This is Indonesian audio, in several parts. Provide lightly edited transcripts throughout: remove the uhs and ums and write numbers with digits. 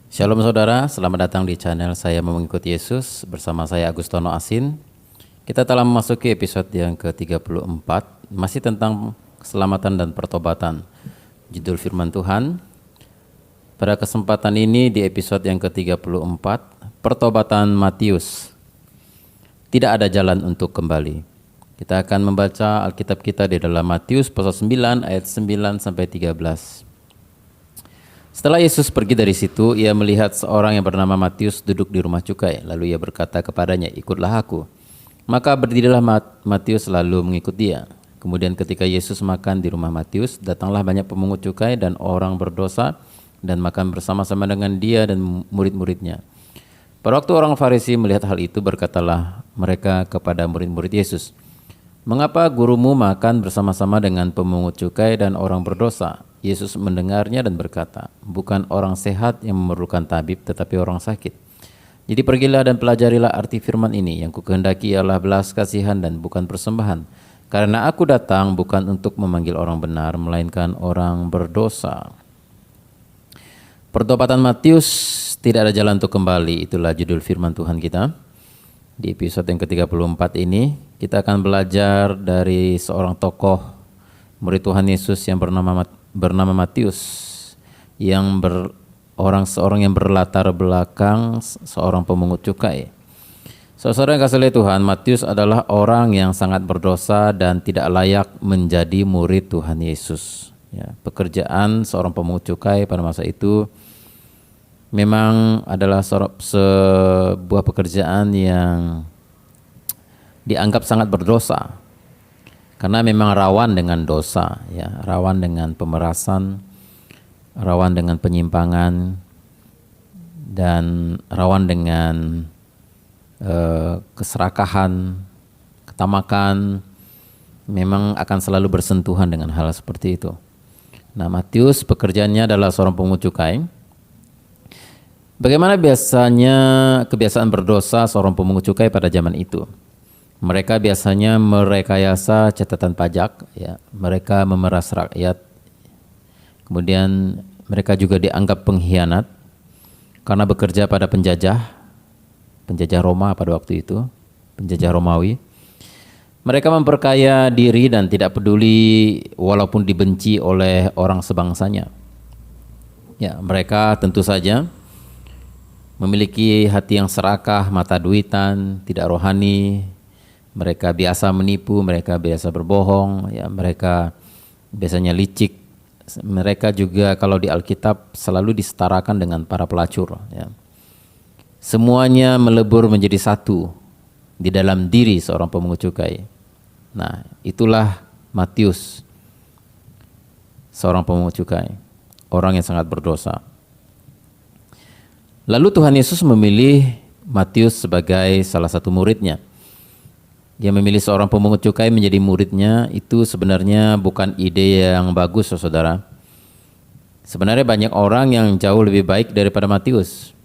Shalom saudara, selamat datang di channel Saya Mau Mengikuti Yesus. Bersama saya Agustono Asin. Kita telah memasuki episode yang ke-34, masih tentang keselamatan dan pertobatan. Judul firman Tuhan pada kesempatan ini di episode yang ke-34, pertobatan Matius. Tidak ada jalan untuk kembali. Kita akan membaca Alkitab kita di dalam Matius pasal 9 ayat 9 sampai 13. Setelah Yesus pergi dari situ, ia melihat seorang yang bernama Matius duduk di rumah cukai. Lalu ia berkata kepadanya, "Ikutlah aku." Maka berdirilah Matius lalu mengikut dia. Kemudian ketika Yesus makan di rumah Matius, datanglah banyak pemungut cukai dan orang berdosa dan makan bersama-sama dengan dia dan murid-muridnya. Pada waktu orang Farisi melihat hal itu, berkatalah mereka kepada murid-murid Yesus, "Mengapa gurumu makan bersama-sama dengan pemungut cukai dan orang berdosa?" Yesus mendengarnya dan berkata, "Bukan orang sehat yang memerlukan tabib, tetapi orang sakit. Jadi pergilah dan pelajarilah arti firman ini, yang kukehendaki ialah belas kasihan dan bukan persembahan. Karena aku datang bukan untuk memanggil orang benar, melainkan orang berdosa." Pertobatan Matius, tidak ada jalan untuk kembali, itulah judul firman Tuhan kita. Di episode yang ke-34 ini, kita akan belajar dari seorang tokoh murid Tuhan Yesus yang bernama Matius, yang seorang yang berlatar belakang seorang pemungut cukai. Saudara yang kasih Tuhan, Matius adalah orang yang sangat berdosa dan tidak layak menjadi murid Tuhan Yesus. Ya, pekerjaan seorang pemungut cukai pada masa itu memang adalah sebuah pekerjaan yang dianggap sangat berdosa. Karena memang rawan dengan dosa, ya, rawan dengan pemerasan, rawan dengan penyimpangan, dan rawan dengan keserakahan, ketamakan. Memang akan selalu bersentuhan dengan hal seperti itu. Nah, Matius pekerjaannya adalah seorang pemungut cukai. Bagaimana biasanya kebiasaan berdosa seorang pemungut cukai pada zaman itu? Mereka biasanya merekayasa catatan pajak, ya. Mereka memeras rakyat. Kemudian mereka juga dianggap pengkhianat karena bekerja pada penjajah Roma pada waktu itu, penjajah Romawi. Mereka memperkaya diri dan tidak peduli walaupun dibenci oleh orang sebangsanya. Ya, mereka tentu saja memiliki hati yang serakah, mata duitan, tidak rohani. Mereka biasa menipu, mereka biasa berbohong, ya, mereka biasanya licik. Mereka juga kalau di Alkitab selalu disetarakan dengan para pelacur. Ya. Semuanya melebur menjadi satu di dalam diri seorang pemungut cukai. Nah, itulah Matius, seorang pemungut cukai, orang yang sangat berdosa. Lalu Tuhan Yesus memilih Matius sebagai salah satu muridnya. Dia memilih seorang pemungut cukai menjadi muridnya, itu sebenarnya bukan ide yang bagus, saudara. Sebenarnya banyak orang yang jauh lebih baik daripada Matius.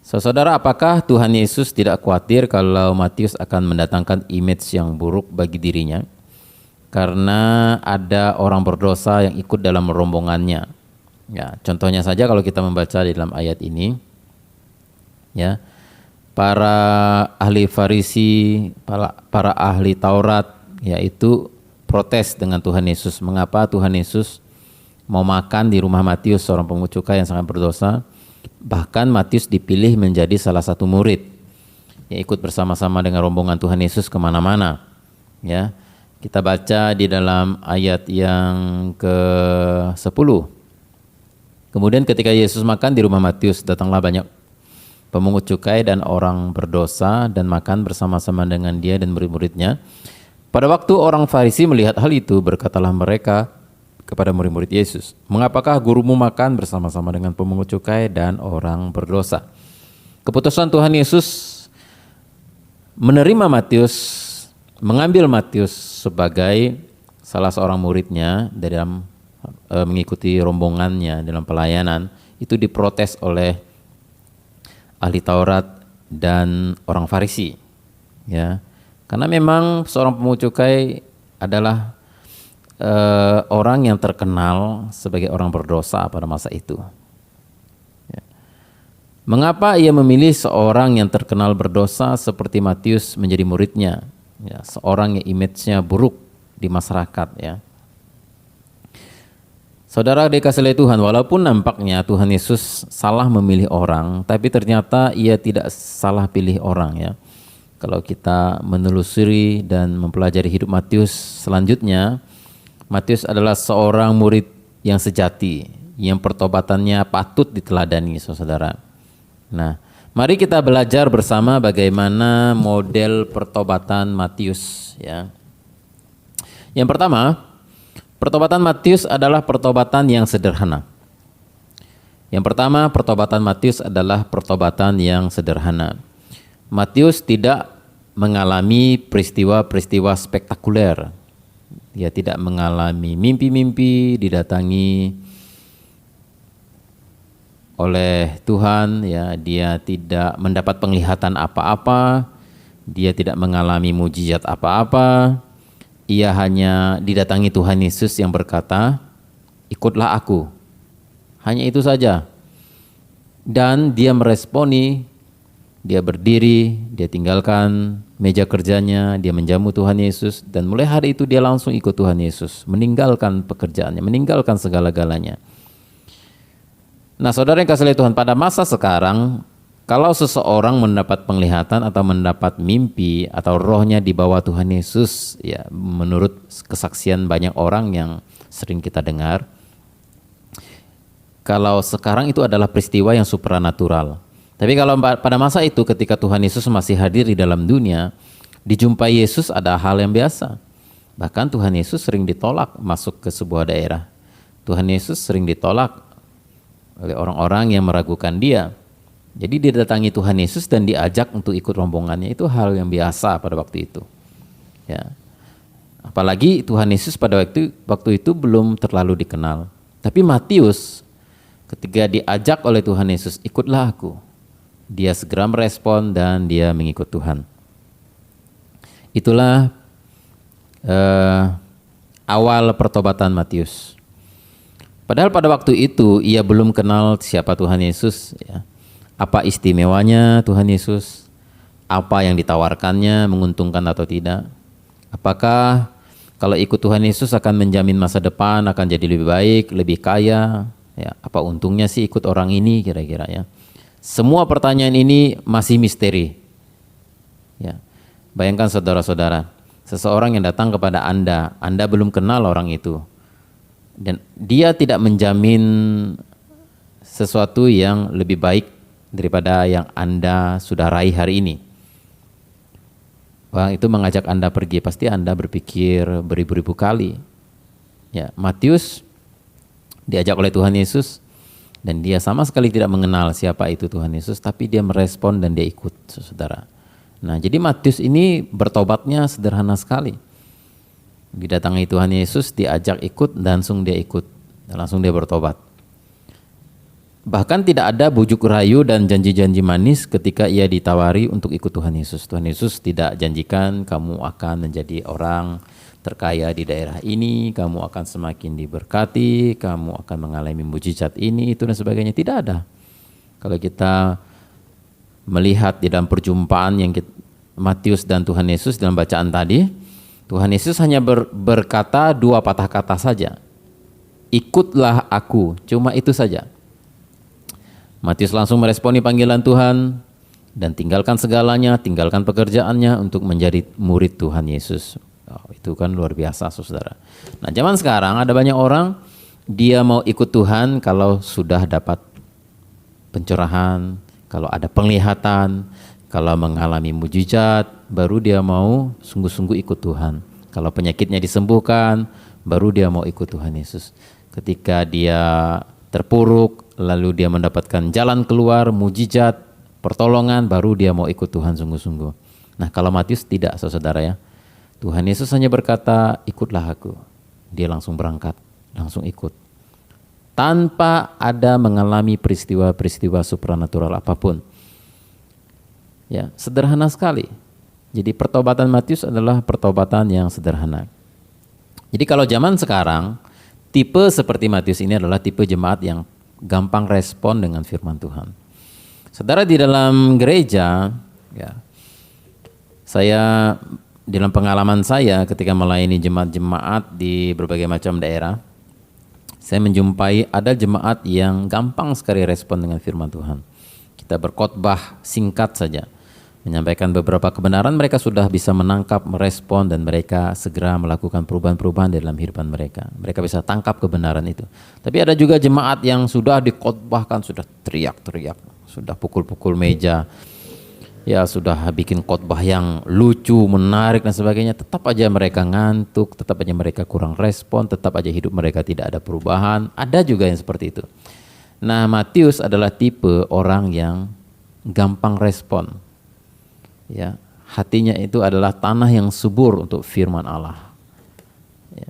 Saudara, apakah Tuhan Yesus tidak khawatir kalau Matius akan mendatangkan image yang buruk bagi dirinya? Karena ada orang berdosa yang ikut dalam rombongannya. Ya, contohnya saja kalau kita membaca di dalam ayat ini, ya. Para ahli Farisi, para ahli Taurat, yaitu protes dengan Tuhan Yesus. Mengapa Tuhan Yesus mau makan di rumah Matius, seorang pemungut cukai yang sangat berdosa? Bahkan Matius dipilih menjadi salah satu murid yang ikut bersama-sama dengan rombongan Tuhan Yesus kemana-mana. Ya, kita baca di dalam ayat yang ke-10. Kemudian ketika Yesus makan di rumah Matius, datanglah banyak pemungut cukai dan orang berdosa dan makan bersama-sama dengan dia dan murid-muridnya. Pada waktu orang Farisi melihat hal itu, berkatalah mereka kepada murid-murid Yesus, "Mengapakah gurumu makan bersama-sama dengan pemungut cukai dan orang berdosa?" Keputusan Tuhan Yesus menerima Matius, mengambil Matius sebagai salah seorang muridnya dalam mengikuti rombongannya dalam pelayanan, itu diprotes oleh ahli Taurat dan orang Farisi, ya, karena memang seorang pemungut cukai adalah orang yang terkenal sebagai orang berdosa pada masa itu. Mengapa ia memilih seorang yang terkenal berdosa seperti Matius menjadi muridnya? Ya, seorang yang image-nya buruk di masyarakat, ya. Saudara dikasih oleh Tuhan, walaupun nampaknya Tuhan Yesus salah memilih orang, tapi ternyata ia tidak salah pilih orang, ya. Kalau kita menelusuri dan mempelajari hidup Matius selanjutnya, Matius adalah seorang murid yang sejati, yang pertobatannya patut diteladani, saudara. Nah, mari kita belajar bersama bagaimana model pertobatan Matius, ya. Yang pertama, pertobatan Matius adalah pertobatan yang sederhana. Yang pertama, pertobatan Matius adalah pertobatan yang sederhana. Matius tidak mengalami peristiwa-peristiwa spektakuler. Dia tidak mengalami mimpi-mimpi, didatangi oleh Tuhan, ya. Dia tidak mendapat penglihatan apa-apa, dia tidak mengalami mujizat apa-apa. Ia hanya didatangi Tuhan Yesus yang berkata, ikutlah aku. Hanya itu saja. Dan dia meresponi, dia berdiri, dia tinggalkan meja kerjanya, dia menjamu Tuhan Yesus, dan mulai hari itu dia langsung ikut Tuhan Yesus, meninggalkan pekerjaannya, meninggalkan segala-galanya. Nah, saudara yang kasih oleh Tuhan, pada masa sekarang, kalau seseorang mendapat penglihatan atau mendapat mimpi atau rohnya di bawah Tuhan Yesus, ya, menurut kesaksian banyak orang yang sering kita dengar, kalau sekarang itu adalah peristiwa yang supranatural. Tapi kalau pada masa itu ketika Tuhan Yesus masih hadir di dalam dunia, dijumpai Yesus ada hal yang biasa. Bahkan Tuhan Yesus sering ditolak masuk ke sebuah daerah. Tuhan Yesus sering ditolak oleh orang-orang yang meragukan dia. Jadi didatangi Tuhan Yesus dan diajak untuk ikut rombongannya, itu hal yang biasa pada waktu itu. Ya. Apalagi Tuhan Yesus pada waktu itu belum terlalu dikenal. Tapi Matius ketika diajak oleh Tuhan Yesus, ikutlah aku, dia segera merespon dan dia mengikut Tuhan. Itulah awal pertobatan Matius. Padahal pada waktu itu ia belum kenal siapa Tuhan Yesus, ya. Apa istimewanya Tuhan Yesus? Apa yang ditawarkannya, menguntungkan atau tidak? Apakah kalau ikut Tuhan Yesus akan menjamin masa depan, akan jadi lebih baik, lebih kaya? Ya, apa untungnya sih ikut orang ini kira-kira, ya? Semua pertanyaan ini masih misteri. Ya. Bayangkan saudara-saudara, seseorang yang datang kepada Anda belum kenal orang itu. Dan dia tidak menjamin sesuatu yang lebih baik daripada yang Anda sudah raih hari ini. Orang itu mengajak Anda pergi, pasti Anda berpikir beribu-ribu kali. Ya, Matius diajak oleh Tuhan Yesus dan dia sama sekali tidak mengenal siapa itu Tuhan Yesus, tapi dia merespon dan dia ikut, saudara. Nah, jadi Matius ini bertobatnya sederhana sekali. Didatangi Tuhan Yesus, diajak ikut, langsung dia ikut, dan langsung dia bertobat. Bahkan tidak ada bujuk rayu dan janji-janji manis ketika ia ditawari untuk ikut Tuhan Yesus. Tuhan Yesus tidak janjikan kamu akan menjadi orang terkaya di daerah ini, kamu akan semakin diberkati, kamu akan mengalami mujizat ini, itu dan sebagainya. Tidak ada. Kalau kita melihat di dalam perjumpaan yang Matius dan Tuhan Yesus dalam bacaan tadi, Tuhan Yesus hanya berkata dua patah kata saja. Ikutlah aku, cuma itu saja. Matius langsung meresponi panggilan Tuhan dan tinggalkan segalanya, tinggalkan pekerjaannya untuk menjadi murid Tuhan Yesus. Oh, itu kan luar biasa, saudara. Nah, zaman sekarang ada banyak orang dia mau ikut Tuhan kalau sudah dapat pencerahan, kalau ada penglihatan, kalau mengalami mujizat, baru dia mau sungguh-sungguh ikut Tuhan. Kalau penyakitnya disembuhkan, baru dia mau ikut Tuhan Yesus. Ketika dia terpuruk, lalu dia mendapatkan jalan keluar, mujizat, pertolongan, baru dia mau ikut Tuhan sungguh-sungguh. Nah, kalau Matius tidak, saudara, ya. Tuhan Yesus hanya berkata, ikutlah aku. Dia langsung berangkat, langsung ikut. Tanpa ada mengalami peristiwa-peristiwa supranatural apapun. Ya, sederhana sekali. Jadi pertobatan Matius adalah pertobatan yang sederhana. Jadi kalau zaman sekarang, tipe seperti Matius ini adalah tipe jemaat yang gampang respon dengan firman Tuhan. Saudara, di dalam gereja, ya, saya dalam pengalaman saya ketika melayani jemaat-jemaat di berbagai macam daerah, saya menjumpai ada jemaat yang gampang sekali respon dengan firman Tuhan. Kita berkhotbah singkat saja, menyampaikan beberapa kebenaran, mereka sudah bisa menangkap, merespon, dan mereka segera melakukan perubahan-perubahan dalam kehidupan mereka. Mereka bisa tangkap kebenaran itu. Tapi ada juga jemaat yang sudah dikhotbahkan, sudah teriak-teriak, sudah pukul-pukul meja, ya sudah bikin khotbah yang lucu, menarik dan sebagainya, tetap aja mereka ngantuk, tetap aja mereka kurang respon, tetap aja hidup mereka tidak ada perubahan. Ada juga yang seperti itu. Nah, Matius adalah tipe orang yang gampang respon. Ya, hatinya itu adalah tanah yang subur untuk firman Allah. Ya.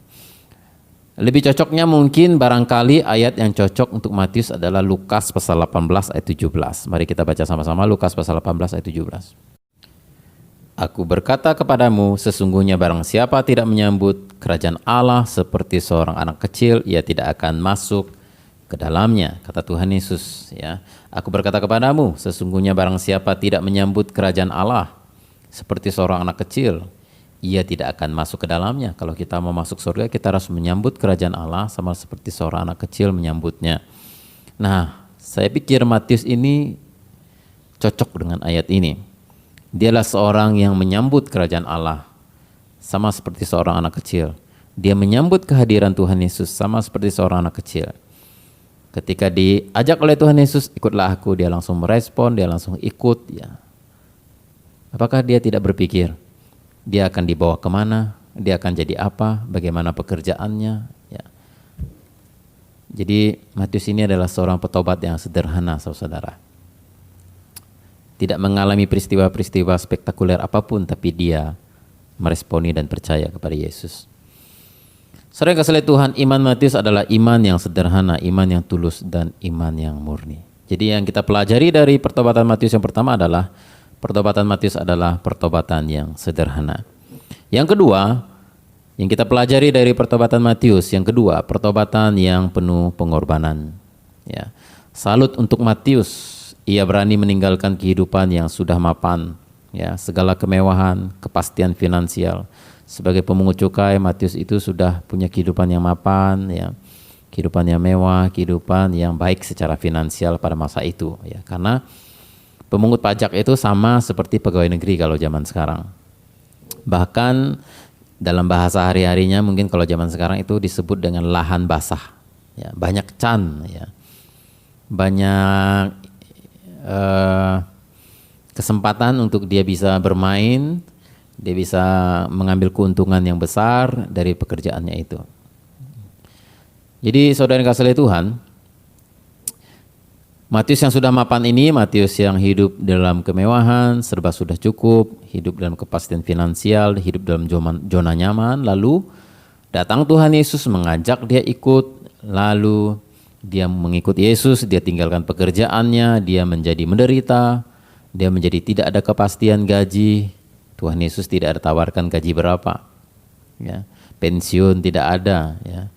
Lebih cocoknya mungkin barangkali ayat yang cocok untuk Matius adalah Lukas pasal 18 ayat 17. Mari kita baca sama-sama Lukas pasal 18 ayat 17. Aku berkata kepadamu, sesungguhnya barang siapa tidak menyambut kerajaan Allah seperti seorang anak kecil, ia tidak akan masuk ke dalamnya, kata Tuhan Yesus. Ya, aku berkata kepadamu, sesungguhnya barang siapa tidak menyambut kerajaan Allah seperti seorang anak kecil, ia tidak akan masuk ke dalamnya. Kalau kita mau masuk surga, kita harus menyambut kerajaan Allah sama seperti seorang anak kecil menyambutnya. Nah, saya pikir Matius ini cocok dengan ayat ini. Dialah seorang yang menyambut kerajaan Allah sama seperti seorang anak kecil. Dia menyambut kehadiran Tuhan Yesus sama seperti seorang anak kecil. Ketika diajak oleh Tuhan Yesus, ikutlah aku, dia langsung merespon, dia langsung ikut. Ya. Apakah dia tidak berpikir, dia akan dibawa kemana, dia akan jadi apa, bagaimana pekerjaannya. Ya. Jadi Matius ini adalah seorang petobat yang sederhana, saudara. Tidak mengalami peristiwa-peristiwa spektakuler apapun, tapi dia meresponi dan percaya kepada Yesus. Saudara yang kasih Tuhan, iman Matius adalah iman yang sederhana, iman yang tulus, dan iman yang murni. Jadi yang kita pelajari dari pertobatan Matius yang pertama adalah pertobatan Matius adalah pertobatan yang sederhana. Yang kedua, yang kita pelajari dari pertobatan Matius, yang kedua, pertobatan yang penuh pengorbanan. Ya. Salut untuk Matius, ia berani meninggalkan kehidupan yang sudah mapan, ya, segala kemewahan, kepastian finansial. Sebagai pemungut cukai, Matius itu sudah punya kehidupan yang mapan, ya, kehidupan yang mewah, kehidupan yang baik secara finansial pada masa itu, ya, karena pemungut pajak itu sama seperti pegawai negeri kalau zaman sekarang. Bahkan dalam bahasa hari-harinya mungkin kalau zaman sekarang itu disebut dengan lahan basah, ya, banyak can, ya, banyak kesempatan untuk dia bisa bermain. Dia bisa mengambil keuntungan yang besar dari pekerjaannya itu. Jadi saudara yang kasih Tuhan, Matius yang sudah mapan ini, Matius yang hidup dalam kemewahan, serba sudah cukup, hidup dalam kepastian finansial, hidup dalam zona nyaman, lalu datang Tuhan Yesus mengajak dia ikut, lalu dia mengikut Yesus, dia tinggalkan pekerjaannya, dia menjadi menderita, dia menjadi tidak ada kepastian gaji. Tuhan Yesus tidak ada tawarkan gaji berapa, ya, pensiun tidak ada, ya,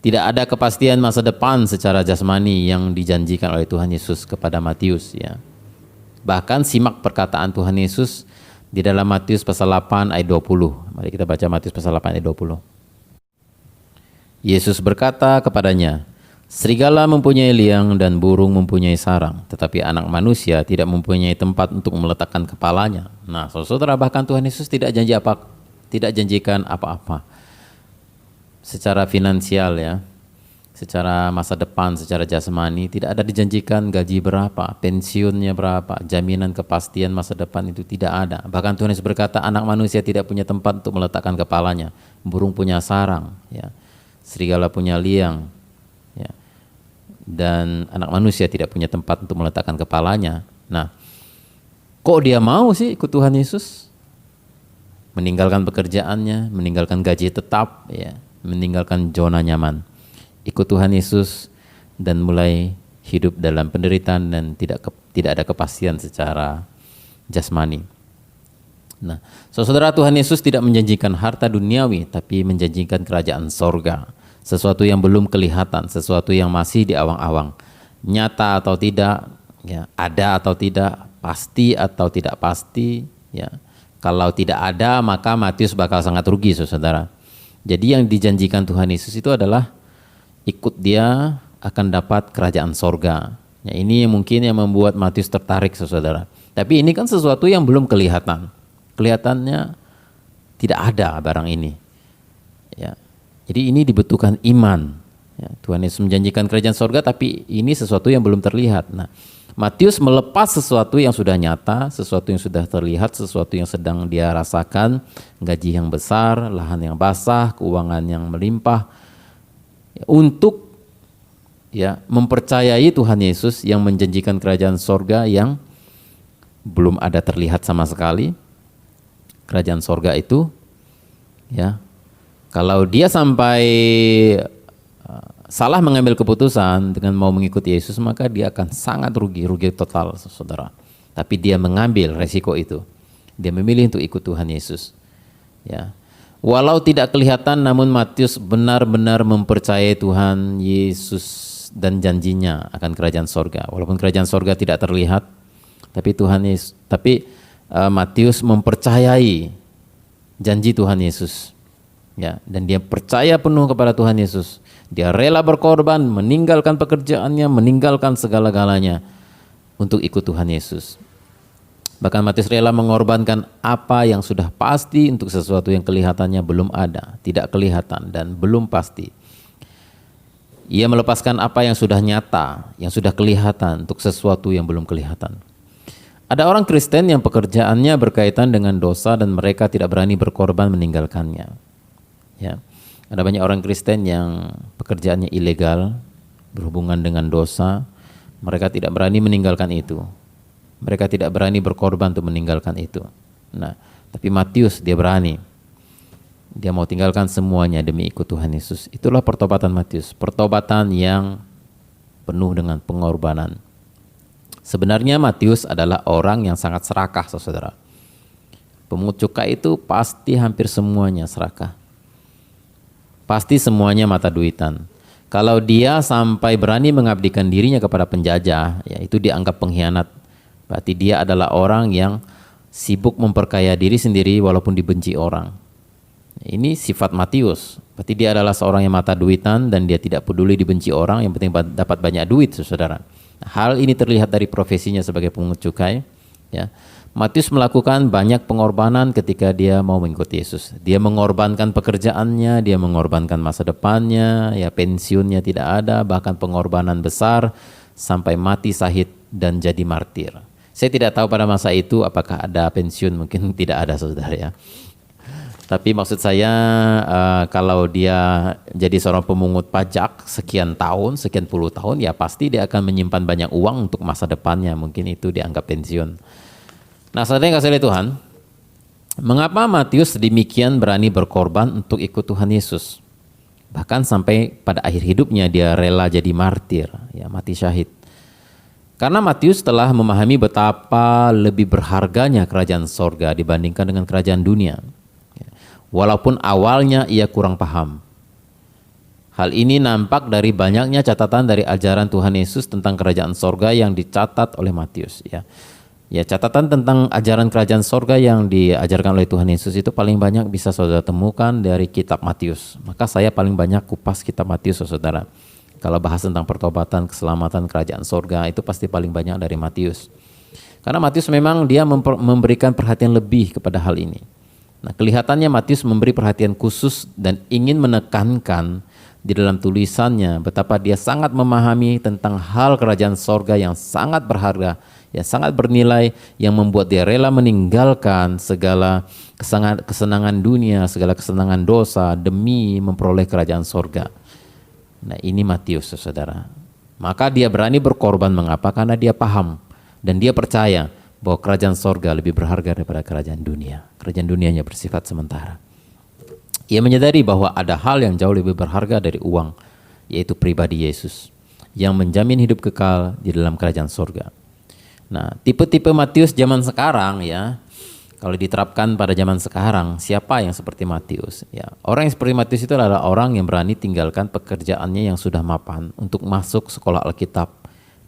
tidak ada kepastian masa depan secara jasmani yang dijanjikan oleh Tuhan Yesus kepada Matius. Ya. Bahkan simak perkataan Tuhan Yesus di dalam Matius pasal 8 ayat 20. Mari kita baca Matius pasal 8 ayat 20. Yesus berkata kepadanya, serigala mempunyai liang dan burung mempunyai sarang, tetapi anak manusia tidak mempunyai tempat untuk meletakkan kepalanya. Nah, saudara, bahkan Tuhan Yesus tidak janjikan apa-apa secara finansial, ya, secara masa depan, secara jasmani, tidak ada dijanjikan gaji berapa, pensiunnya berapa, jaminan kepastian masa depan itu tidak ada. Bahkan Tuhan Yesus berkata, anak manusia tidak punya tempat untuk meletakkan kepalanya, burung punya sarang, ya, serigala punya liang, ya, dan anak manusia tidak punya tempat untuk meletakkan kepalanya. Nah, kok dia mau sih ikut Tuhan Yesus? Meninggalkan pekerjaannya, meninggalkan gaji tetap, ya, meninggalkan zona nyaman, ikut Tuhan Yesus dan mulai hidup dalam penderitaan dan tidak ada kepastian secara jasmani. Nah, saudara, Tuhan Yesus tidak menjanjikan harta duniawi, tapi menjanjikan kerajaan sorga. Sesuatu yang belum kelihatan, sesuatu yang masih di awang-awang. Nyata atau tidak, Ya, ada atau tidak, pasti atau tidak pasti, ya. Kalau tidak ada, maka Matius bakal sangat rugi, saudara. Jadi yang dijanjikan Tuhan Yesus itu adalah ikut dia akan dapat kerajaan sorga. Ya, ini mungkin yang membuat Matius tertarik, saudara. Tapi ini kan sesuatu yang belum kelihatan. Kelihatannya tidak ada barang ini. Ya. Jadi ini dibutuhkan iman. Ya, Tuhan Yesus menjanjikan kerajaan sorga, tapi ini sesuatu yang belum terlihat. Nah, Matius melepas sesuatu yang sudah nyata, sesuatu yang sudah terlihat, sesuatu yang sedang dia rasakan, gaji yang besar, lahan yang basah, keuangan yang melimpah, untuk mempercayai Tuhan Yesus yang menjanjikan kerajaan sorga yang belum ada terlihat sama sekali. Kerajaan sorga itu, kalau dia sampai salah mengambil keputusan dengan mau mengikuti Yesus, maka dia akan sangat rugi total, saudara. Tapi dia mengambil resiko itu. Dia memilih untuk ikut Tuhan Yesus. Ya. Walau tidak kelihatan, namun Matius benar-benar mempercayai Tuhan Yesus dan janjinya akan kerajaan sorga. Walaupun kerajaan sorga tidak terlihat, tapi Matius mempercayai janji Tuhan Yesus. Ya, dan dia percaya penuh kepada Tuhan Yesus. Dia rela berkorban, meninggalkan pekerjaannya, meninggalkan segala-galanya untuk ikut Tuhan Yesus. Bahkan Matius rela mengorbankan apa yang sudah pasti untuk sesuatu yang kelihatannya belum ada, tidak kelihatan dan belum pasti. Ia melepaskan apa yang sudah nyata, yang sudah kelihatan untuk sesuatu yang belum kelihatan. Ada orang Kristen yang pekerjaannya berkaitan dengan dosa dan mereka tidak berani berkorban meninggalkannya. Ya. Ada banyak orang Kristen yang pekerjaannya ilegal, berhubungan dengan dosa, mereka tidak berani meninggalkan itu. Mereka tidak berani berkorban untuk meninggalkan itu. Nah, tapi Matius dia berani. Dia mau tinggalkan semuanya demi ikut Tuhan Yesus. Itulah pertobatan Matius, pertobatan yang penuh dengan pengorbanan. Sebenarnya Matius adalah orang yang sangat serakah, saudara. Pemungut cukai itu pasti hampir semuanya serakah. Pasti semuanya mata duitan. Kalau dia sampai berani mengabdikan dirinya kepada penjajah, ya itu dianggap pengkhianat. Berarti dia adalah orang yang sibuk memperkaya diri sendiri walaupun dibenci orang. Ini sifat Matius. Berarti dia adalah seorang yang mata duitan dan dia tidak peduli dibenci orang, yang penting dapat banyak duit, saudara. Hal ini terlihat dari profesinya sebagai pemungut cukai. Ya. Matius melakukan banyak pengorbanan ketika dia mau mengikuti Yesus. Dia mengorbankan pekerjaannya, dia mengorbankan masa depannya, ya pensiunnya tidak ada, bahkan pengorbanan besar sampai mati syahid dan jadi martir. Saya tidak tahu pada masa itu apakah ada pensiun, mungkin tidak ada, saudara ya. Tapi maksud saya kalau dia jadi seorang pemungut pajak sekian tahun, sekian puluh tahun, ya pasti dia akan menyimpan banyak uang untuk masa depannya, mungkin itu dianggap pensiun. Nah, saudara yang kasih oleh Tuhan, mengapa Matius demikian berani berkorban untuk ikut Tuhan Yesus? Bahkan sampai pada akhir hidupnya dia rela jadi martir, ya mati syahid. Karena Matius telah memahami betapa lebih berharganya kerajaan sorga dibandingkan dengan kerajaan dunia. Walaupun awalnya ia kurang paham. Hal ini nampak dari banyaknya catatan dari ajaran Tuhan Yesus tentang kerajaan sorga yang dicatat oleh Matius, ya. Ya, catatan tentang ajaran kerajaan sorga yang diajarkan oleh Tuhan Yesus itu paling banyak bisa saudara temukan dari kitab Matius. Maka saya paling banyak kupas kitab Matius, saudara. Kalau bahas tentang pertobatan, keselamatan, kerajaan sorga, itu pasti paling banyak dari Matius. Karena Matius memang dia memberikan perhatian lebih kepada hal ini. Nah, kelihatannya Matius memberi perhatian khusus dan ingin menekankan di dalam tulisannya betapa dia sangat memahami tentang hal kerajaan sorga yang sangat berharga, yang sangat bernilai, yang membuat dia rela meninggalkan segala kesenangan dunia, segala kesenangan dosa demi memperoleh kerajaan sorga. Nah, ini Matius, saudara. Maka dia berani berkorban. Mengapa? Karena dia paham dan dia percaya bahwa kerajaan sorga lebih berharga daripada kerajaan dunia. Kerajaan dunianya bersifat sementara. Ia menyadari bahwa ada hal yang jauh lebih berharga dari uang, yaitu pribadi Yesus, yang menjamin hidup kekal di dalam kerajaan sorga. Nah, tipe-tipe Matius zaman sekarang, ya, kalau diterapkan pada zaman sekarang, siapa yang seperti Matius? Ya, orang yang seperti Matius itu adalah orang yang berani tinggalkan pekerjaannya yang sudah mapan untuk masuk sekolah Alkitab,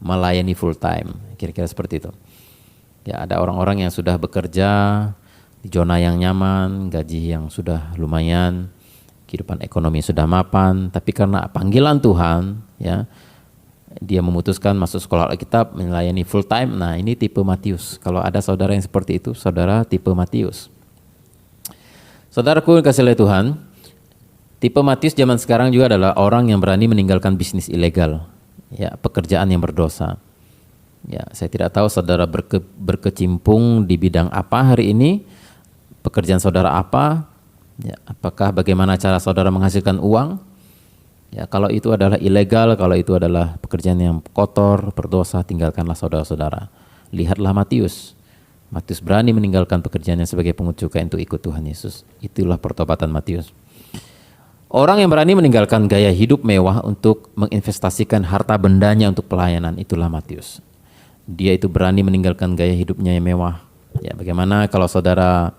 melayani full time. Kira-kira seperti itu. Ya, ada orang-orang yang sudah bekerja di zona yang nyaman, gaji yang sudah lumayan, kehidupan ekonomi sudah mapan, tapi karena panggilan Tuhan, ya, dia memutuskan masuk sekolah Alkitab, melayani full time. Nah, ini tipe Matius. Kalau ada saudara yang seperti itu, saudara tipe Matius. Saudaraku kasih oleh Tuhan, tipe Matius zaman sekarang juga adalah orang yang berani meninggalkan bisnis ilegal, ya, pekerjaan yang berdosa. Ya, saya tidak tahu saudara berkecimpung di bidang apa hari ini, pekerjaan saudara apa, ya, apakah bagaimana cara saudara menghasilkan uang. Ya, kalau itu adalah ilegal, kalau itu adalah pekerjaan yang kotor, berdosa, tinggalkanlah saudara-saudara. Lihatlah Matius. Matius berani meninggalkan pekerjaannya sebagai pungut cukai untuk ikut Tuhan Yesus. Itulah pertobatan Matius. Orang yang berani meninggalkan gaya hidup mewah untuk menginvestasikan harta bendanya untuk pelayanan, itulah Matius. Dia itu berani meninggalkan gaya hidupnya yang mewah. Ya, bagaimana kalau saudara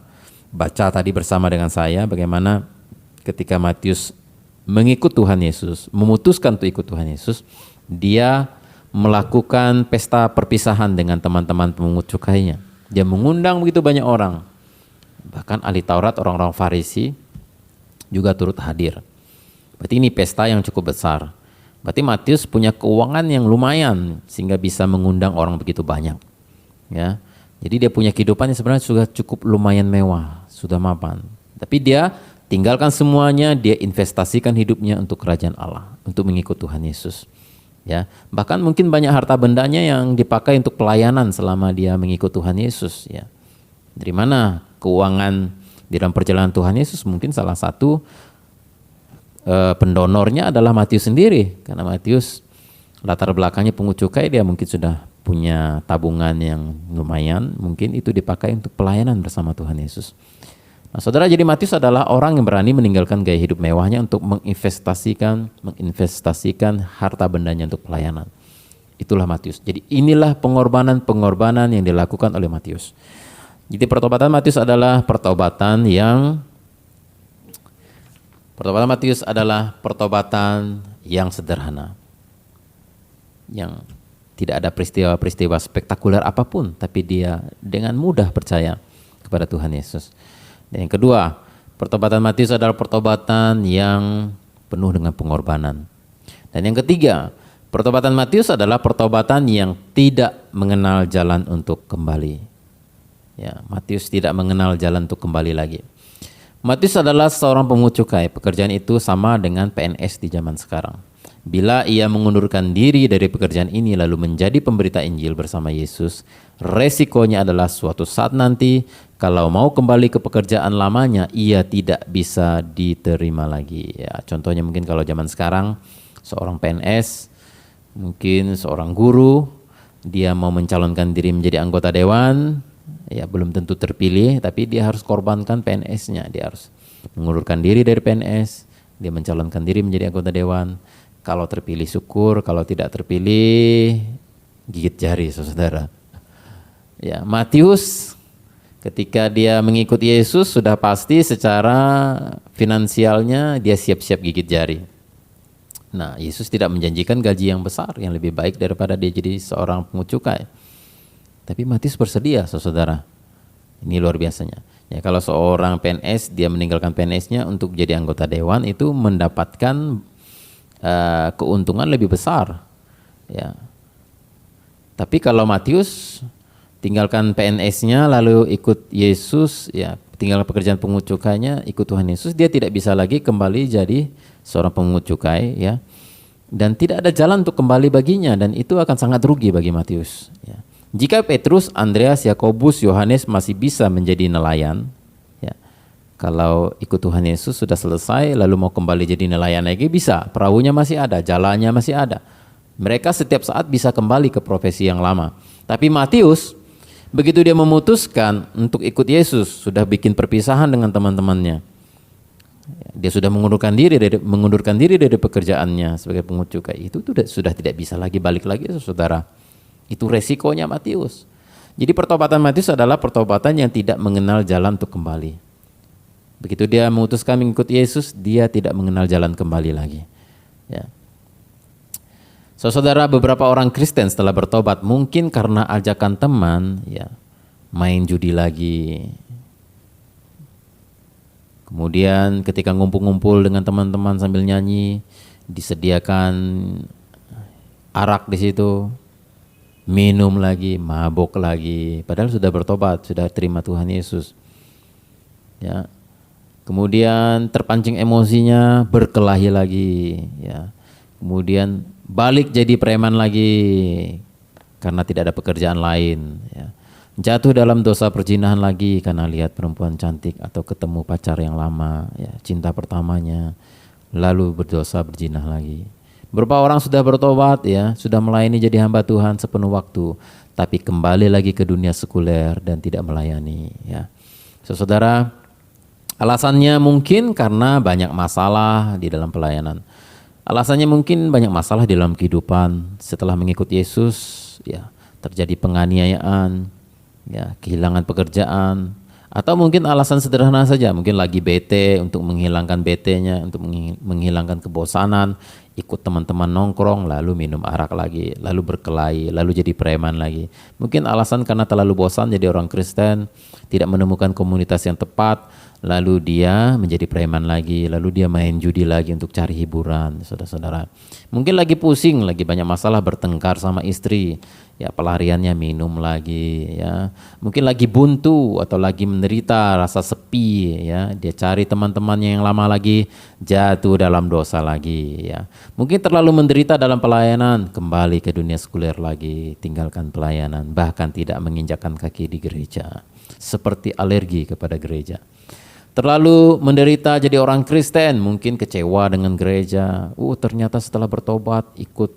baca tadi bersama dengan saya, bagaimana ketika Matius mengikut Tuhan Yesus, memutuskan untuk ikut Tuhan Yesus, dia melakukan pesta perpisahan dengan teman-teman pemungut cukainya. Dia mengundang begitu banyak orang. Bahkan ahli Taurat, orang-orang Farisi juga turut hadir. Berarti ini pesta yang cukup besar. Berarti Matius punya keuangan yang lumayan sehingga bisa mengundang orang begitu banyak. Ya. Jadi dia punya kehidupan yang sebenarnya sudah cukup lumayan mewah, sudah mapan. Tapi dia tinggalkan semuanya, dia investasikan hidupnya untuk kerajaan Allah, untuk mengikut Tuhan Yesus. Ya. Bahkan mungkin banyak harta bendanya yang dipakai untuk pelayanan selama dia mengikut Tuhan Yesus. Ya. Dari mana keuangan di dalam perjalanan Tuhan Yesus? Mungkin salah satu pendonornya adalah Matius sendiri, karena Matius latar belakangnya pungut cukai, dia mungkin sudah punya tabungan yang lumayan, mungkin itu dipakai untuk pelayanan bersama Tuhan Yesus. Nah, saudara, jadi Matius adalah orang yang berani meninggalkan gaya hidup mewahnya untuk menginvestasikan harta bendanya untuk pelayanan. Itulah Matius. Jadi inilah pengorbanan yang dilakukan oleh Matius. Jadi pertobatan Matius adalah pertobatan yang sederhana, yang tidak ada peristiwa-peristiwa spektakuler apapun, tapi dia dengan mudah percaya kepada Tuhan Yesus. Dan yang kedua, pertobatan Matius adalah pertobatan yang penuh dengan pengorbanan. Dan yang ketiga, pertobatan Matius adalah pertobatan yang tidak mengenal jalan untuk kembali. Ya, Matius tidak mengenal jalan untuk kembali lagi. Matius adalah seorang pemungut cukai. Pekerjaan itu sama dengan PNS di zaman sekarang. Bila ia mengundurkan diri dari pekerjaan ini lalu menjadi pemberita Injil bersama Yesus, resikonya adalah suatu saat nanti kalau mau kembali ke pekerjaan lamanya, ia tidak bisa diterima lagi. Ya, contohnya mungkin kalau zaman sekarang seorang PNS, mungkin seorang guru, dia mau mencalonkan diri menjadi anggota dewan, ya belum tentu terpilih, tapi dia harus korbankan PNS-nya. Dia harus mengundurkan diri dari PNS, dia mencalonkan diri menjadi anggota dewan. Kalau terpilih syukur, kalau tidak terpilih gigit jari, saudara. Ya, Matius ketika dia mengikut Yesus sudah pasti secara finansialnya dia siap-siap gigit jari. Nah, Yesus tidak menjanjikan gaji yang besar, yang lebih baik daripada dia jadi seorang pungut cukai. Tapi Matius bersedia, saudara. Ini luar biasanya. Ya, kalau seorang PNS, dia meninggalkan PNS-nya untuk jadi anggota dewan, itu mendapatkan keuntungan lebih besar. Ya. Tapi kalau Matius tinggalkan PNS-nya lalu ikut Yesus, ya, tinggal pekerjaan pungut cukainya, ikut Tuhan Yesus, dia tidak bisa lagi kembali jadi seorang pungut cukai, ya. Dan tidak ada jalan untuk kembali baginya, dan itu akan sangat rugi bagi Matius, ya. Jika Petrus, Andreas, Yakobus, Yohanes masih bisa menjadi nelayan, ya, kalau ikut Tuhan Yesus sudah selesai lalu mau kembali jadi nelayan lagi bisa, perahunya masih ada, jalannya masih ada. Mereka setiap saat bisa kembali ke profesi yang lama. Tapi Matius, begitu dia memutuskan untuk ikut Yesus, sudah bikin perpisahan dengan teman-temannya. Dia sudah mengundurkan diri dari pekerjaannya sebagai pungut cukai. Itu sudah tidak bisa lagi balik lagi, saudara. Itu resikonya Matius. Jadi pertobatan Matius adalah pertobatan yang tidak mengenal jalan untuk kembali. Begitu dia memutuskan mengikut Yesus, dia tidak mengenal jalan kembali lagi. Ya. Saudara, beberapa orang Kristen setelah bertobat mungkin karena ajakan teman, ya, main judi lagi. Kemudian ketika ngumpul-ngumpul dengan teman-teman sambil nyanyi, disediakan arak di situ, minum lagi, mabuk lagi, padahal sudah bertobat, sudah terima Tuhan Yesus. Ya. Kemudian terpancing emosinya, berkelahi lagi, ya. Kemudian balik jadi preman lagi karena tidak ada pekerjaan lain, ya. Jatuh dalam dosa perzinahan lagi karena lihat perempuan cantik atau ketemu pacar yang lama, ya, cinta pertamanya, lalu berdosa berzina lagi. Beberapa orang sudah bertobat, ya, sudah melayani jadi hamba Tuhan sepenuh waktu, tapi kembali lagi ke dunia sekuler dan tidak melayani, ya. Saudara, alasannya mungkin karena banyak masalah di dalam pelayanan. Alasannya mungkin banyak masalah di dalam kehidupan setelah mengikut Yesus, ya, terjadi penganiayaan, ya, kehilangan pekerjaan, atau mungkin alasan sederhana saja, mungkin lagi bete, untuk menghilangkan betenya, untuk menghilangkan kebosanan, ikut teman-teman nongkrong, lalu minum arak lagi, lalu berkelahi, lalu jadi preman lagi. Mungkin alasan karena terlalu bosan jadi orang Kristen, tidak menemukan komunitas yang tepat, lalu dia menjadi preman lagi, lalu dia main judi lagi untuk cari hiburan, saudara-saudara. Mungkin lagi pusing, lagi banyak masalah, bertengkar sama istri, ya, pelariannya minum lagi, ya. Mungkin lagi buntu atau lagi menderita rasa sepi, ya, dia cari teman-temannya yang lama lagi, jatuh dalam dosa lagi, ya. Mungkin terlalu menderita dalam pelayanan, kembali ke dunia sekuler lagi, tinggalkan pelayanan, bahkan tidak menginjakkan kaki di gereja, seperti alergi kepada gereja. Terlalu menderita jadi orang Kristen, mungkin kecewa dengan gereja. Ternyata setelah bertobat ikut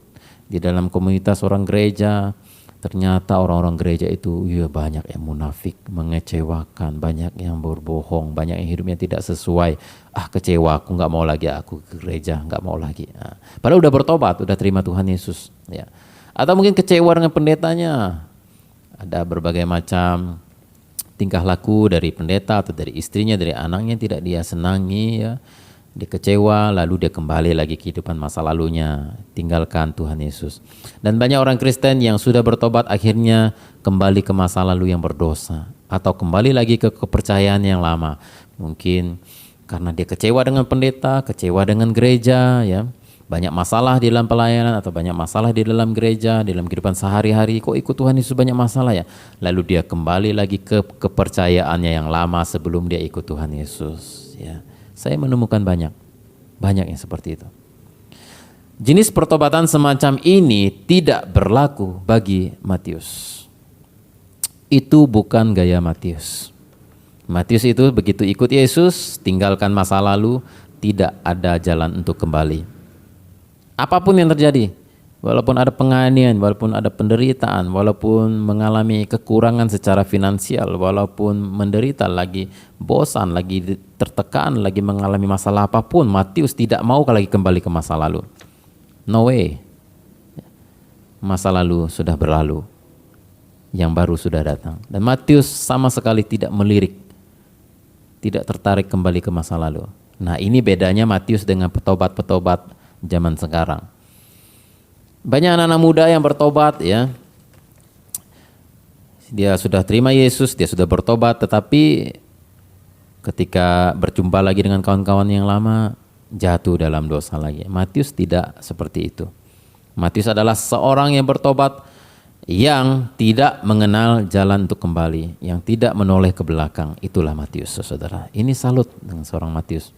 di dalam komunitas orang gereja, ternyata orang-orang gereja itu, ya, banyak yang munafik, mengecewakan, banyak yang berbohong, banyak yang hidupnya tidak sesuai. Kecewa, aku nggak mau lagi, aku ke gereja nggak mau lagi. Padahal udah bertobat, udah terima Tuhan Yesus, ya. Atau mungkin kecewa dengan pendetanya. Ada berbagai macam tingkah laku dari pendeta atau dari istrinya, dari anaknya tidak dia senangi, ya. Dia kecewa, lalu dia kembali lagi ke kehidupan masa lalunya, tinggalkan Tuhan Yesus. Dan banyak orang Kristen yang sudah bertobat akhirnya kembali ke masa lalu yang berdosa, atau kembali lagi ke kepercayaan yang lama. Mungkin karena dia kecewa dengan pendeta, kecewa dengan gereja, ya. Banyak masalah di dalam pelayanan atau banyak masalah di dalam gereja, di dalam kehidupan sehari-hari. Kok ikut Tuhan Yesus banyak masalah, ya? Lalu dia kembali lagi ke kepercayaannya yang lama sebelum dia ikut Tuhan Yesus, ya. Saya menemukan banyak yang seperti itu. Jenis pertobatan semacam ini tidak berlaku bagi Matius. Itu bukan gaya Matius. Matius itu begitu ikut Yesus, tinggalkan masa lalu, tidak ada jalan untuk kembali. Apapun yang terjadi, walaupun ada penganiayaan, walaupun ada penderitaan, walaupun mengalami kekurangan secara finansial, walaupun menderita, lagi bosan, lagi tertekan, lagi mengalami masalah apapun, Matius tidak mau lagi kembali ke masa lalu. No way. Masa lalu sudah berlalu, yang baru sudah datang. Dan Matius sama sekali tidak melirik, tidak tertarik kembali ke masa lalu. Nah, ini bedanya Matius dengan petobat-petobat zaman sekarang. Banyak anak-anak muda yang bertobat, ya. Dia sudah terima Yesus, dia sudah bertobat, tetapi ketika berjumpa lagi dengan kawan-kawan yang lama, jatuh dalam dosa lagi. Matius tidak seperti itu. Matius adalah seorang yang bertobat, yang tidak mengenal jalan untuk kembali, yang tidak menoleh ke belakang. Itulah Matius, saudara. Ini salut dengan seorang Matius.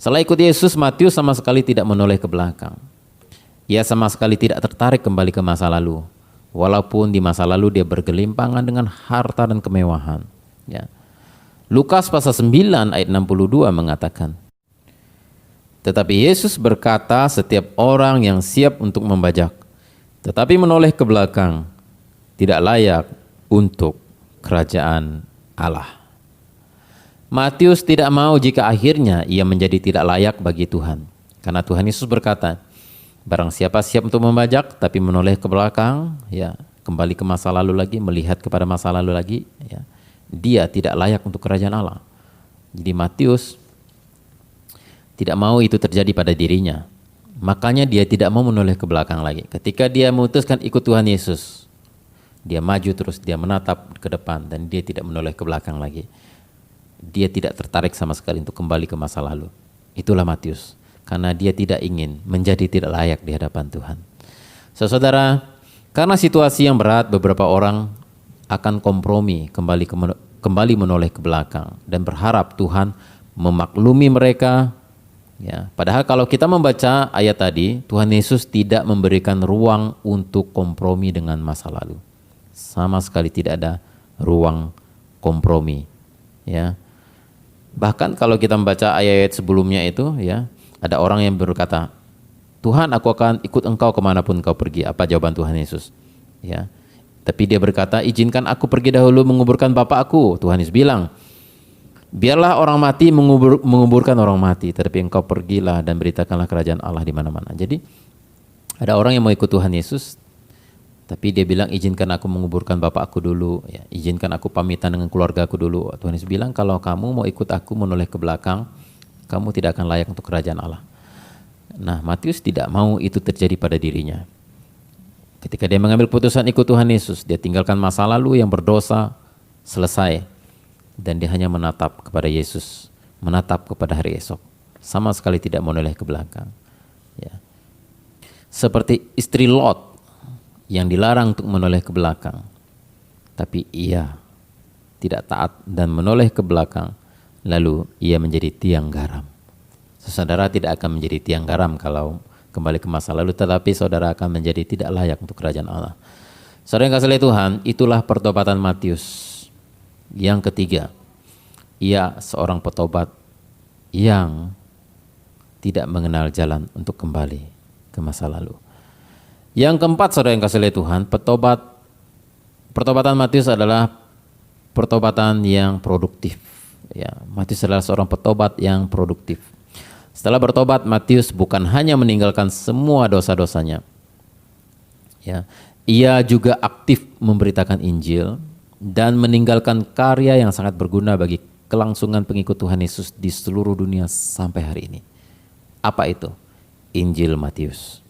Setelah ikut Yesus, Matius sama sekali tidak menoleh ke belakang. Ia sama sekali tidak tertarik kembali ke masa lalu. Walaupun di masa lalu dia bergelimpangan dengan harta dan kemewahan, ya. Lukas pasal 9 ayat 62 mengatakan, tetapi Yesus berkata, setiap orang yang siap untuk membajak, tetapi menoleh ke belakang, tidak layak untuk kerajaan Allah. Matius tidak mau jika akhirnya ia menjadi tidak layak bagi Tuhan. Karena Tuhan Yesus berkata, barang siapa siap untuk membajak tapi menoleh ke belakang, ya, kembali ke masa lalu lagi, melihat kepada masa lalu lagi, ya, dia tidak layak untuk kerajaan Allah. Jadi Matius tidak mau itu terjadi pada dirinya. Makanya dia tidak mau menoleh ke belakang lagi. Ketika dia memutuskan ikut Tuhan Yesus, dia maju terus, dia menatap ke depan dan dia tidak menoleh ke belakang lagi. Dia tidak tertarik sama sekali untuk kembali ke masa lalu. Itulah Matius, karena dia tidak ingin menjadi tidak layak di hadapan Tuhan. Saudara, karena situasi yang berat, beberapa orang akan kompromi, kembali menoleh ke belakang dan berharap Tuhan memaklumi mereka. Ya, padahal kalau kita membaca ayat tadi, Tuhan Yesus tidak memberikan ruang untuk kompromi dengan masa lalu. Sama sekali tidak ada ruang kompromi. Ya. Bahkan kalau kita membaca ayat-ayat sebelumnya itu, ya, ada orang yang berkata, Tuhan, aku akan ikut engkau kemanapun engkau pergi. Apa jawaban Tuhan Yesus? Ya. Tapi dia berkata, izinkan aku pergi dahulu menguburkan bapakku. Tuhan Yesus bilang, biarlah orang mati menguburkan orang mati, tetapi engkau pergilah dan beritakanlah kerajaan Allah di mana-mana. Jadi ada orang yang mau ikut Tuhan Yesus, tapi dia bilang izinkan aku menguburkan bapakku dulu, ya, izinkan aku pamitan dengan keluarga aku dulu. Tuhan Yesus bilang kalau kamu mau ikut aku menoleh ke belakang, kamu tidak akan layak untuk kerajaan Allah. Nah, Matius tidak mau itu terjadi pada dirinya. Ketika dia mengambil putusan ikut Tuhan Yesus, dia tinggalkan masa lalu yang berdosa, selesai. Dan dia hanya menatap kepada Yesus, menatap kepada hari esok. Sama sekali tidak menoleh ke belakang. Ya. Seperti istri Lot yang dilarang untuk menoleh ke belakang. Tapi ia tidak taat dan menoleh ke belakang. Lalu ia menjadi tiang garam. Saudara tidak akan menjadi tiang garam kalau kembali ke masa lalu. Tetapi saudara akan menjadi tidak layak untuk kerajaan Allah. Saudara yang kasih oleh Tuhan, itulah pertobatan Matius. Yang ketiga, ia seorang petobat yang tidak mengenal jalan untuk kembali ke masa lalu. Yang keempat, saudara yang kasih oleh Tuhan, pertobatan Matius adalah pertobatan yang produktif. Ya, Matius adalah seorang petobat yang produktif. Setelah bertobat, Matius bukan hanya meninggalkan semua dosa-dosanya. Ya, ia juga aktif memberitakan Injil dan meninggalkan karya yang sangat berguna bagi kelangsungan pengikut Tuhan Yesus di seluruh dunia sampai hari ini. Apa itu? Injil Matius.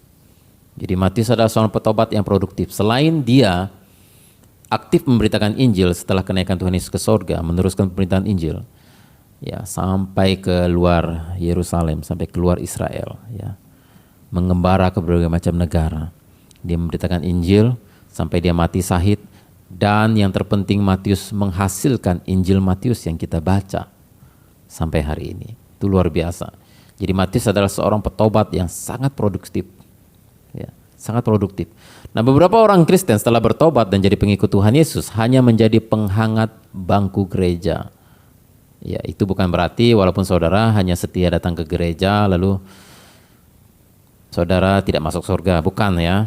Jadi Matius adalah seorang petobat yang produktif. Selain dia aktif memberitakan Injil setelah kenaikan Tuhan Yesus ke surga, meneruskan pemberitaan Injil, ya, sampai ke luar Yerusalem, sampai keluar Israel, ya, mengembara ke berbagai macam negara. Dia memberitakan Injil sampai dia mati syahid. Dan yang terpenting Matius menghasilkan Injil Matius yang kita baca sampai hari ini. Itu luar biasa. Jadi Matius adalah seorang petobat yang sangat produktif. Ya, sangat produktif. Nah, beberapa orang Kristen setelah bertobat dan jadi pengikut Tuhan Yesus hanya menjadi penghangat bangku gereja. Ya, itu bukan berarti walaupun saudara hanya setia datang ke gereja lalu saudara tidak masuk surga. Bukan, ya.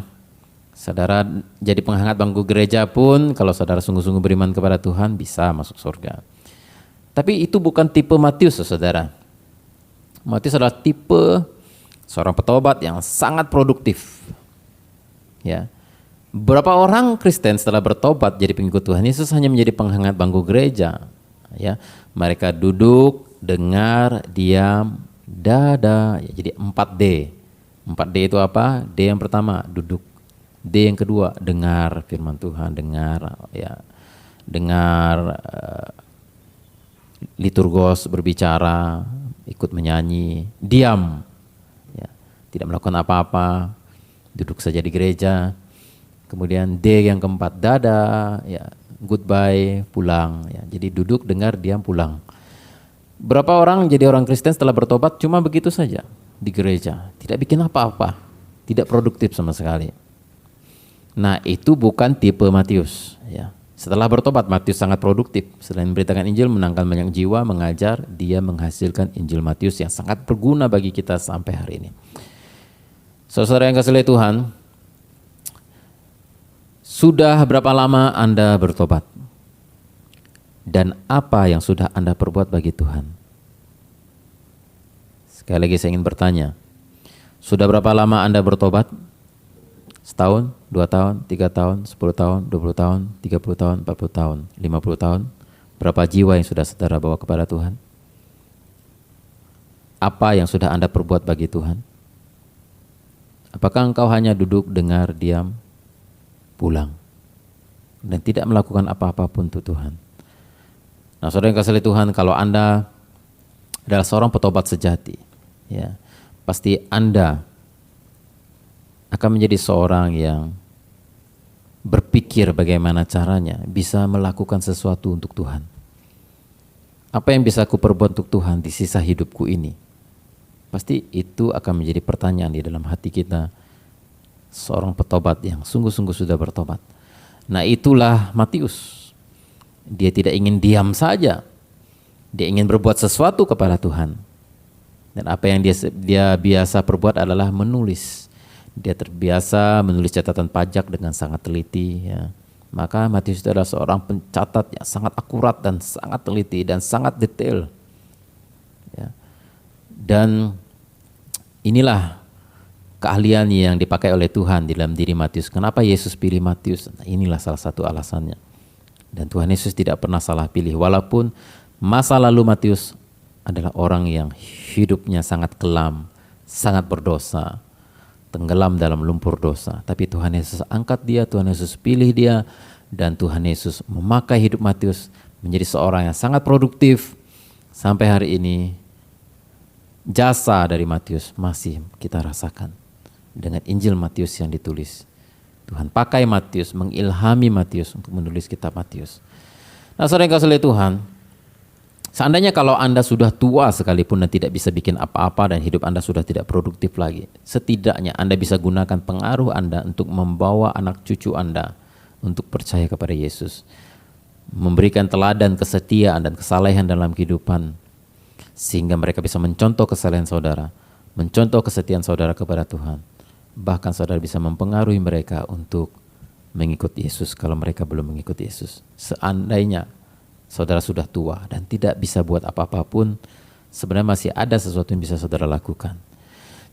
Saudara jadi penghangat bangku gereja pun kalau saudara sungguh-sungguh beriman kepada Tuhan bisa masuk surga. Tapi itu bukan tipe Matius, saudara. Matius adalah tipe seorang petobat yang sangat produktif. Ya. Beberapa orang Kristen setelah bertobat jadi pengikut Tuhan Yesus hanya menjadi penghangat bangku gereja. Ya. Mereka duduk, dengar, diam, dada. Ya, jadi 4D. 4D itu apa? D yang pertama, duduk. D yang kedua, dengar firman Tuhan, dengar, ya, dengar liturgos berbicara, ikut menyanyi, diam, ya, tidak melakukan apa-apa, duduk saja di gereja. Kemudian D yang keempat, dada, ya, goodbye, pulang, ya. Jadi duduk, dengar, diam, pulang. Berapa orang jadi orang Kristen setelah bertobat cuma begitu saja di gereja, tidak bikin apa-apa, tidak produktif sama sekali. Nah, itu bukan tipe Matius, ya. Setelah bertobat, Matius sangat produktif. Selain memberitakan Injil, menangkan banyak jiwa, mengajar, dia menghasilkan Injil Matius yang sangat berguna bagi kita sampai hari ini. Saudara yang kasih oleh Tuhan, sudah berapa lama Anda bertobat? Dan apa yang sudah Anda perbuat bagi Tuhan? Sekali lagi saya ingin bertanya, sudah berapa lama Anda bertobat? Setahun, 2 tahun, 3 tahun, 10 tahun, 20 tahun, 30 tahun, 40 tahun, 50 tahun. Berapa jiwa yang sudah saudara bawa kepada Tuhan? Apa yang sudah Anda perbuat bagi Tuhan? Apakah engkau hanya duduk, dengar, diam, pulang, dan tidak melakukan apa-apapun untuk Tuhan? Nah, saudara yang kasih Tuhan, kalau Anda adalah seorang petobat sejati, ya, pasti Anda akan menjadi seorang yang berpikir bagaimana caranya bisa melakukan sesuatu untuk Tuhan. Apa yang bisa aku perbuat untuk Tuhan di sisa hidupku ini? Pasti itu akan menjadi pertanyaan di dalam hati kita, seorang petobat yang sungguh-sungguh sudah bertobat. Nah, itulah Matius. Dia tidak ingin diam saja. Dia ingin berbuat sesuatu kepada Tuhan. Dan apa yang dia biasa perbuat adalah menulis. Dia terbiasa menulis catatan pajak dengan sangat teliti, ya. Maka Matius itu adalah seorang pencatat yang sangat akurat dan sangat teliti dan sangat detail, ya. Dan inilah keahlian yang dipakai oleh Tuhan di dalam diri Matius. Kenapa Yesus pilih Matius? Nah, inilah salah satu alasannya. Dan Tuhan Yesus tidak pernah salah pilih, walaupun masa lalu Matius adalah orang yang hidupnya sangat kelam, sangat berdosa, tenggelam dalam lumpur dosa. Tapi Tuhan Yesus angkat dia, Tuhan Yesus pilih dia, dan Tuhan Yesus memakai hidup Matius menjadi seorang yang sangat produktif. Sampai hari ini jasa dari Matius masih kita rasakan dengan Injil Matius yang ditulis. Tuhan pakai Matius, mengilhami Matius untuk menulis kitab Matius. Nah, saudara yang kasih Tuhan, seandainya kalau Anda sudah tua sekalipun dan tidak bisa bikin apa-apa dan hidup Anda sudah tidak produktif lagi, setidaknya Anda bisa gunakan pengaruh Anda untuk membawa anak cucu Anda untuk percaya kepada Yesus, memberikan teladan kesetiaan dan kesalehan dalam kehidupan, sehingga mereka bisa mencontoh kesalehan saudara, mencontoh kesetiaan saudara kepada Tuhan. Bahkan saudara bisa mempengaruhi mereka untuk mengikut Yesus kalau mereka belum mengikut Yesus. Seandainya saudara sudah tua dan tidak bisa buat apa-apapun, sebenarnya masih ada sesuatu yang bisa saudara lakukan.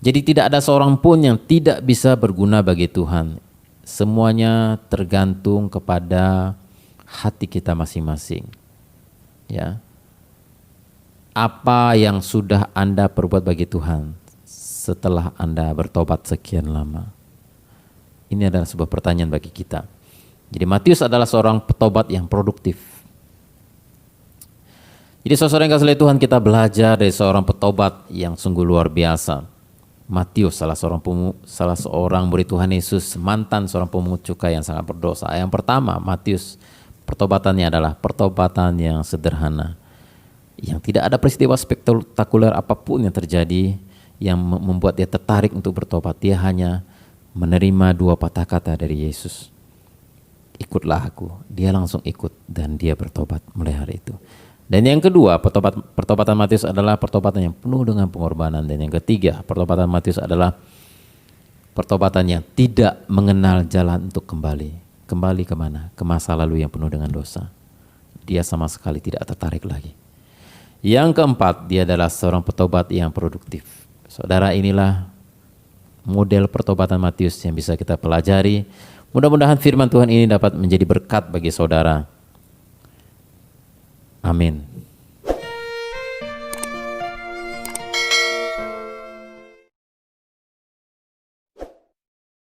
Jadi tidak ada seorang pun yang tidak bisa berguna bagi Tuhan. Semuanya tergantung kepada hati kita masing-masing. Ya. Apa yang sudah Anda perbuat bagi Tuhan setelah Anda bertobat sekian lama? Ini adalah sebuah pertanyaan bagi kita. Jadi Matius adalah seorang petobat yang produktif. Jadi saudara yang kasih Tuhan, kita belajar dari seorang petobat yang sungguh luar biasa. Matius salah seorang murid Tuhan Yesus, mantan seorang pemungut cukai yang sangat berdosa. Yang pertama, Matius pertobatannya adalah pertobatan yang sederhana, yang tidak ada peristiwa spektakuler apapun yang terjadi yang membuat dia tertarik untuk bertobat. Dia hanya menerima 2 patah kata dari Yesus. Ikutlah aku. Dia langsung ikut dan dia bertobat mulai hari itu. Dan yang kedua, pertobatan Matius adalah pertobatan yang penuh dengan pengorbanan. Dan yang ketiga, pertobatan Matius adalah pertobatan yang tidak mengenal jalan untuk kembali. Kembali kemana? Ke masa lalu yang penuh dengan dosa. Dia sama sekali tidak tertarik lagi. Yang keempat, dia adalah seorang petobat yang produktif. Saudara, inilah model pertobatan Matius yang bisa kita pelajari. Mudah-mudahan firman Tuhan ini dapat menjadi berkat bagi saudara. Amin.